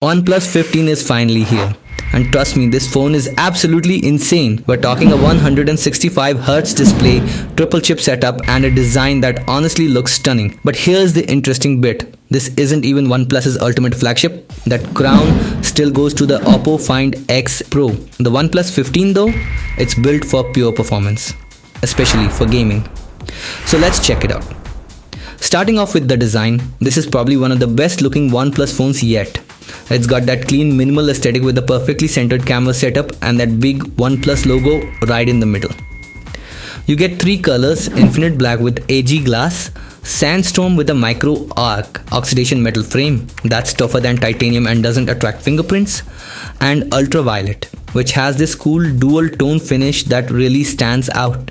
OnePlus 15 is finally here. And trust me, this phone is absolutely insane. We're talking a 165Hz display, triple chip setup, and a design that honestly looks stunning. But here's the interesting bit. This isn't even OnePlus's ultimate flagship. That crown still goes to the Oppo Find X Pro. The OnePlus 15 though, it's built for pure performance, especially for gaming. So let's check it out. Starting off with the design, this is probably one of the best looking OnePlus phones yet. It's got that clean minimal aesthetic with a perfectly centered camera setup and that big OnePlus logo right in the middle. You get three colors: infinite black with AG glass, sandstorm with a micro arc oxidation metal frame that's tougher than titanium and doesn't attract fingerprints, and ultraviolet, which has this cool dual tone finish that really stands out.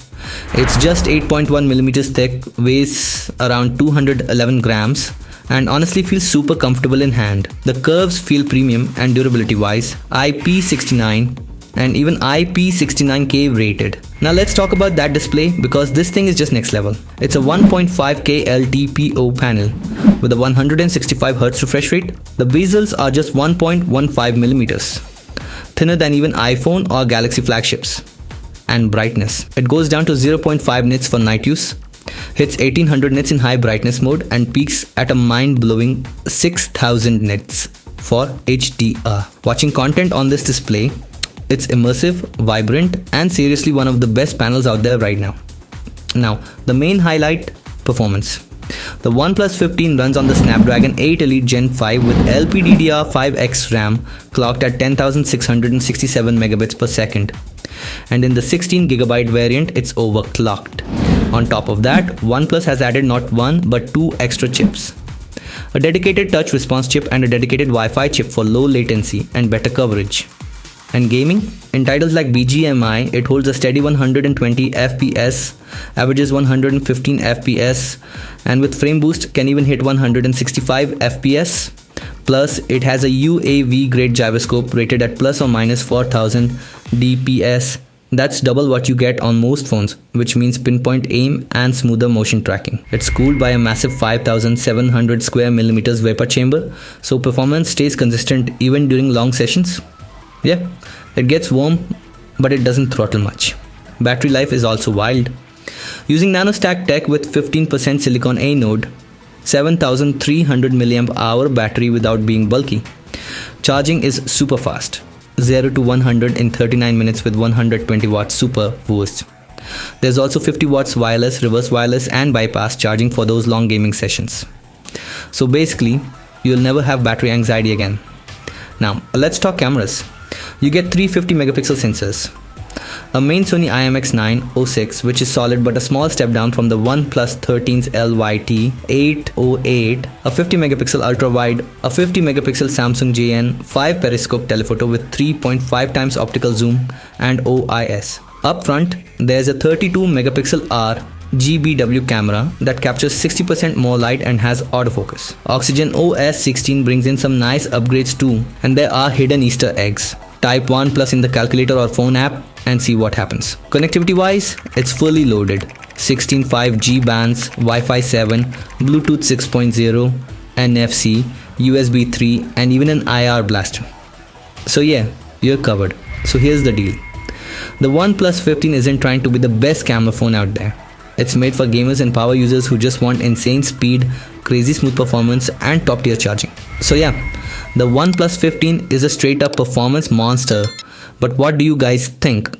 It's just 8.1mm thick, weighs around 211 grams, and honestly feels super comfortable in hand. The curves feel premium, and durability wise, IP69 and even IP69K rated. Now let's talk about that display, because this thing is just next level. It's a 1.5K LTPO panel with a 165Hz refresh rate. The bezels are just 1.15mm, thinner than even iPhone or Galaxy flagships. And brightness, it goes down to 0.5 nits for night use, hits 1800 nits in high brightness mode, and peaks at a mind-blowing 6000 nits for HDR. Watching content on this display, it's immersive, vibrant, and seriously one of the best panels out there right now. Now, the main highlight: performance. The OnePlus 15 runs on the Snapdragon 8 Elite Gen 5 with LPDDR5X RAM clocked at 10,667 megabits per second. And in the 16GB variant, it's overclocked. On top of that, OnePlus has added not one but two extra chips: a dedicated touch response chip and a dedicated Wi-Fi chip for low latency and better coverage. And gaming, in titles like BGMI, it holds a steady 120 FPS, averages 115 FPS, and with frame boost can even hit 165 FPS. Plus, it has a UAV grade gyroscope rated at plus or minus 4000 DPS. That's double what you get on most phones, which means pinpoint aim and smoother motion tracking. It's cooled by a massive 5700 square millimeters vapor chamber, so performance stays consistent even during long sessions. Yeah, it gets warm, but it doesn't throttle much. Battery life is also wild. Using nanostack tech with 15% silicon anode, 7300 mAh battery without being bulky. Charging is super fast, 0 to 100 in 39 minutes with 120 watts super boost. There's also 50 watts wireless, reverse wireless, and bypass charging for those long gaming sessions. So basically, you'll never have battery anxiety again. Now, let's talk cameras. You get three 50 megapixel sensors. A main Sony IMX906, which is solid but a small step down from the OnePlus 13's LYT808, a 50 megapixel ultra wide, a 50 megapixel Samsung JN5 periscope telephoto with 3.5 times optical zoom and OIS. Up front, there's a 32 megapixel R GBW camera that captures 60% more light and has autofocus. Oxygen OS 16 brings in some nice upgrades too, and there are hidden Easter eggs. Type OnePlus in the calculator or phone app and see what happens. Connectivity wise, it's fully loaded. 16 5G bands, Wi-Fi 7, Bluetooth 6.0, NFC, USB 3, and even an IR blaster. So yeah, you're covered. So here's the deal. The OnePlus 15 isn't trying to be the best camera phone out there. It's made for gamers and power users who just want insane speed, crazy smooth performance, and top tier charging. So yeah, the OnePlus 15 is a straight up performance monster. But what do you guys think?